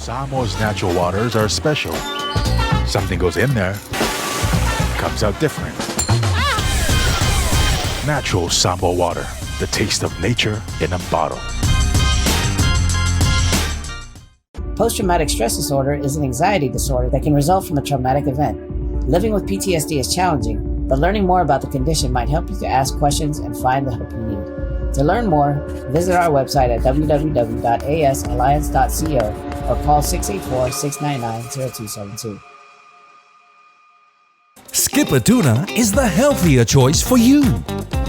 Samoa's natural waters are special. Something goes in there, comes out different. Natural Samoa water, the taste of nature in a bottle. Post-traumatic stress disorder is an anxiety disorder that can result from a traumatic event. Living with PTSD is challenging, but learning more about the condition might help you to ask questions and find the help you need. To learn more, visit our website at www.asalliance.co or call 684-699-0272. Skipper Tuna is the healthier choice for you.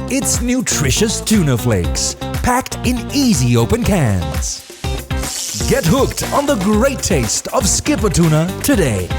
It's nutritious tuna flakes, packed in easy open cans. Get hooked on the great taste of Skipper Tuna today.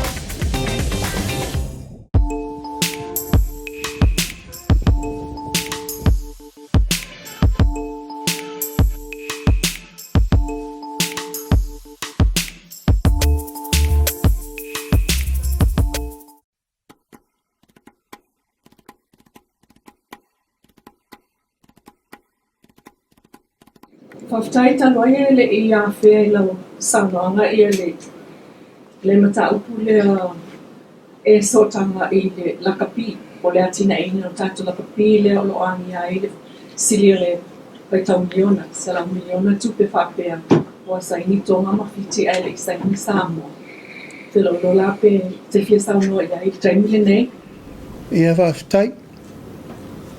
Whaftai loia le I a whea I lau Samoa ia le mataupu le e sotanga I le Lakapi o le atina ina o tātou Lakapi le o loangi ai le silia le paitau miliona, sala miliona tupe whapea o sa ini tonga mawhiti ai le isa ini Samoa. Te lo la pe te fia Samoa ia I taimile nei. Ia whaftai.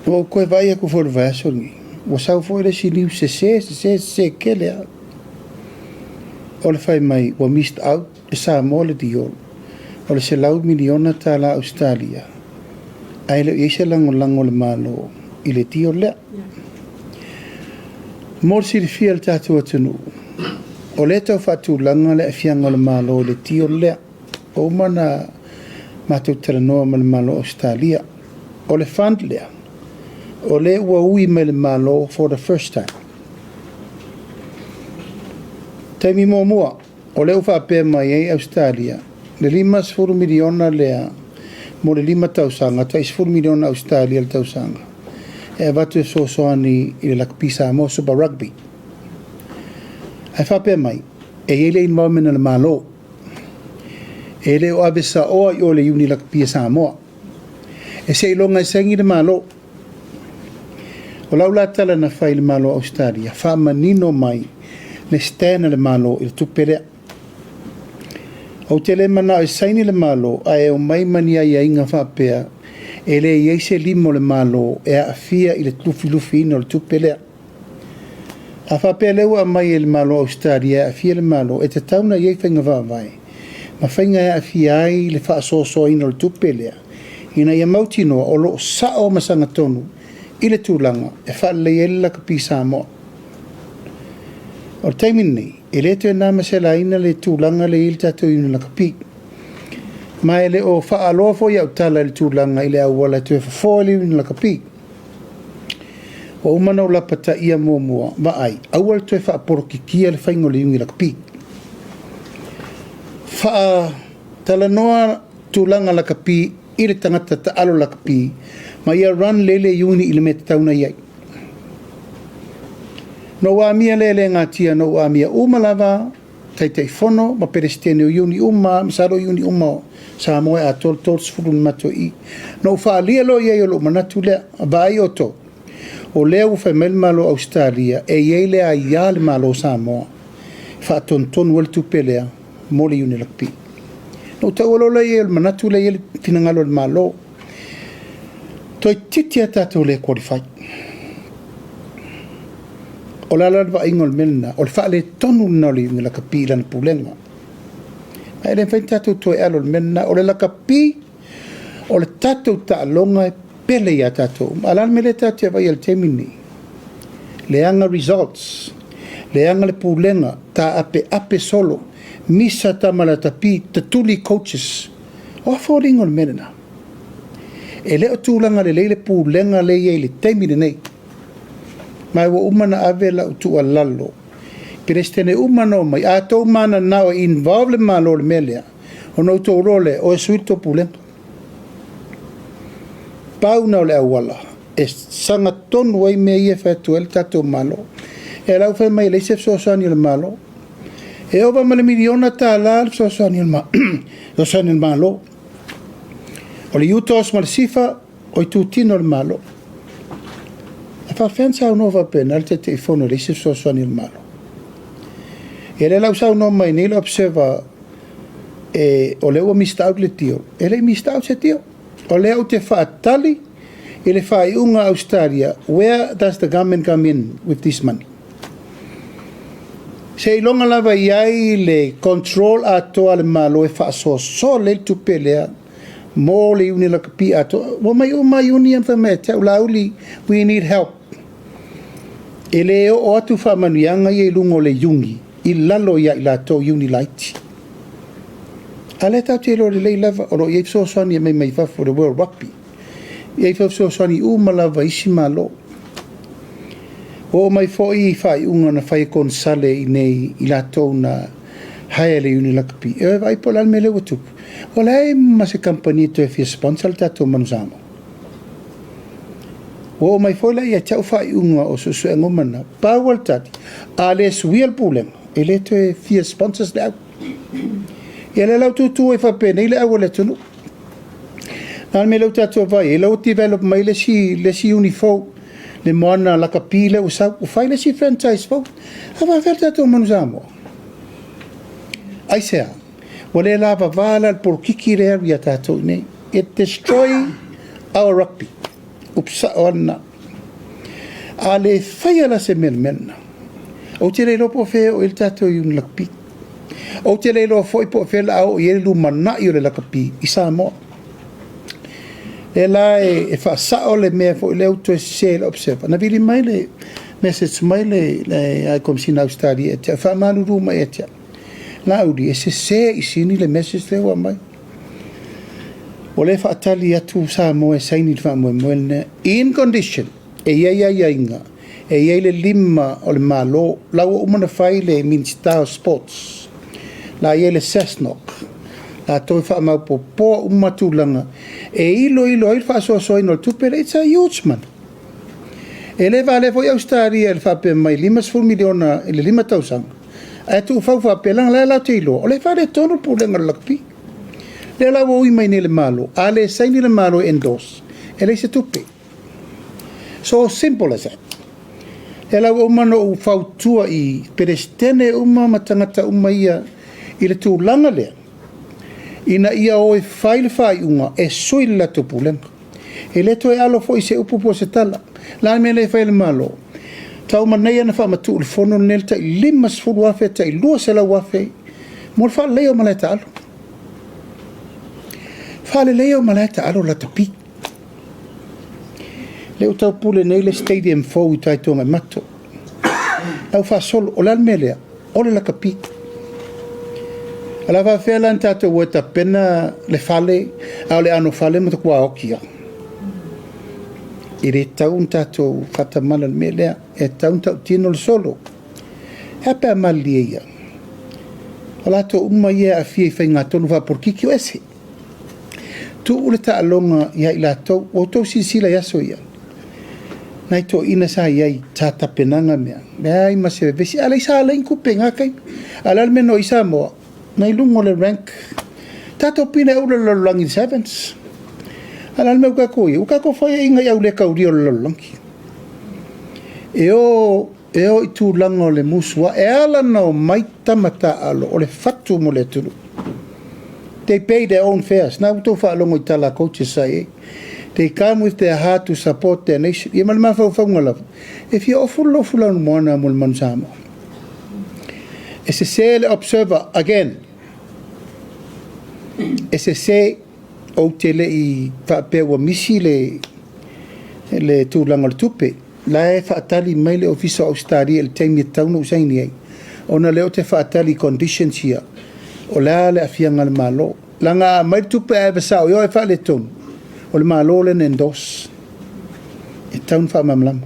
O koe vai aku for vasongi. O sau foi le siliu se kelea. O le fai mai wa missed out e Samoa le diol. O le se lau miliona ta la Ausetalia. Ai le eise lango le malo I le tio lea. Mor si le fia le tatu atunu. O le tau fatu langa le fianga le malo le tio lea. O mana matu teranoa ma le malo Ausetalia. O le fund lea. O le ua ui me le malo for the first time. Taimi mua, o le ufa apea mai ei Ausetalia, le 5 miliona lea, mo le 5 tausanga, 4 miliona Ausetalia le tausanga. E watu e soani I le Lakapi Samoa Super Rugby. Ai whapea mai, e ele involvement le malo. E le o avesa oa I o le uni Lakapi Samoa. E se ilonga sengi le malo. O laula tala na whai le malo Ausetalia, wha manino mai le stena le malo I le tuperea. O te le mana o saini le malo, a e o mai mani ai a inga whapea, e le ieise limo le malo e a fia I le lufi ino le tuperea. A whapea leua mai e le malo Ausetalia, a fia le malo, e te tauna iei whainga whawai. Ma whainga e a fia ai le wha so ino le tupelea. Ina ia mautinoa o lo sao masanga tonu, I le tūlanga, e whaale e Lakapi Samoa. O taimin nei, e le tue nāma se la ina le tūlanga le ili tātou ina Lakapi. Ma e le o whaaloa fo iau tala le tūlanga I le awala tue whafoli ina Lakapi. O umana o lapata ia mua, ma ai, awal tue whaaporoki kia le whaingoli ina Lakapi. Wha tala noa tūlanga Lakapi I le tangata ta alo Lakapi, ma ia run lele yuni I le me tauna iai. No wa mia lele ngā tia no wa mia umalawa, tai fono, ma perestene o yuni uma, masaro yuni uma, Samoa a tol sfurun mato I. No whaalia lo iai o lo manatu lea, vai o to. O lea uwhai melmalo Ausetalia, e iei lea ia le malo Samoa. Whaatonton wal tupelea, mole yuni Lakapi. No tau alola iei o manatu lea iei tinangalo le malo. Toi titia tātou le qualify. O la lalwa ingol melna, o le whaale tonu na le yungi Lakapi lana pulenga. Ai le whain tātou toi alo le melna, o le Lakapi, o le tātou ta alonga e pele ia tātou. Alan me le tātou vai al temini. Le anga results, le anga le pulenga, ta ape solo, misa ta malatapi, ta tuli coaches. O a ingol melna. E leo tūlanga le leile pūlenga le iei le teimine nei. Mai wa umana ave la utua lalo. Perestene umana o mai, a tau mana nao involve le malo le melea. O no tau role o e suito pūlenga. Pau na o le awala. E sanga tonu ai mea ia whatu el tatou malo. E lau whai mai leise fsosani le malo. E ova ma le miliona tāla le sosoani le malo. O le utos ma le sifa o i tūtino le malo. E whawhensa au nova pena le te whono le isi sosoani le malo. E le lau sau no mai nila observa o le ua mista au le tio. E le mista au se tio. O le au te whaatali e le whaiunga Australia. Where does the government come in with this money? Se ilonga lava iai le control atoa le malo e whaasoso le tupe lea mo le uni Lakapi atoa. Wa mai uni am whamete au lauli, we need help. E le o atu whamanuianga i lungo le yungi i lalo ia i lato uni laiti. A le tau te lori lei lava o ro iei fsoswani e mai whafo le World Rugby. Iei fsoswani lava isi malo. O mai foi fai unga na fai konsale i nei i lato na hae le uni Lakapi. E vai pola me le watupu. O lei ma se kampani to e fia sponsor tato manusamo. O mai foi la ia tau fai unga o susu e ngomana. Pawal tati. A le suial pulenga. E le to e fia sponsors le au. E le lau tutu e whapene i le au le tunu. Nā me lau tato vai. E lau develop mai le si unifo. Le moana Lakapi le usau. U fai le si franchise fo. Hawa fel tato manusamo. Ai sea. O le lava vala por kiki rea ia tato nei. It destroy our rugby. Upsa ona. A le fai ala se mena. O te leilo po fe o il tato i un Lakapi. O te leilo foi po fe la o i e lumana i o le Lakapi i Samoa. E la e fa sao le mea fo i le auto e se le observa. Na vili mai le message mai le ai komsina Australia e te fa manu ruma e te. La udi e se i sini le message le wa mai. O le fa Tali atu Samoa e saini fa mo moelne in condition e ia inga. E ia le lima o le malo lau umana fai le Minister of Sports. La ia le Sesnok. La toi fa mau po umatulanga. E ilo il fa so ino tupe it's a huge man. E le vale foi Australia el fa pe mai 5 miliona le 5,000. E tu fa pelang la tilo. O le fa le tono pu le Lakapi. Le la wo i mai ne le malo. Ale sai ni le malo endos. E le se tupe. So simple as that. E la umano u fautua i perestene matangata ia i le tūlanga lea. Ina ia o e whai unga e soi la tupulenga. E leto e alo fo i se upu po se tala. La me le whai le malo. Tau manei ana wha matu ul fono nel ta i 5 wafe ta i lua se la wafe. Mol wha leo maleta alo. Wha le leo maleta alo la tapi. Leo tau pule nei le stadium fo i tai tonga mato. Lau wha solo o lal melea o le Lakapi. Ala va fela ntato wata pena le fale au le ano fale mo kwa okia. Ire tau ntato fata mala melea e tau ntato tino solo. Hapa malia. Ala to ia a fie fainga tonu va por kiki ese. Tu ule ta alonga ia ila to o to sisila yaso ia. Nai to ina sa iai tata penanga mea. Ai ma se vesi ala isa ala inkupenga kai. Ala meno isa mo. Nai lungo le rank. Tato pina ula lolangi sevens. Ala me ukako foi inga ia ule kauri o lolangi. Eo i tu lango le musua e ala no mai tamata alo o le fatu mo le tulu. They pay their own fares. Now to fa longo itala coaches say they come with their heart to support their nation. Ia malma fa ngala. If you offer on mona mul mansamo. SSC observer again. SSC o tele i fa pe wa misi le tu lango tupe. La e fa Tali mai le officer Australia el time tauno usaini ai. Ona leo te fa Tali conditions here. O la le afianga le malo. Langa mai tupe e besao yo e fa le tonu. O le malo le nendos. E taun fa mamlama.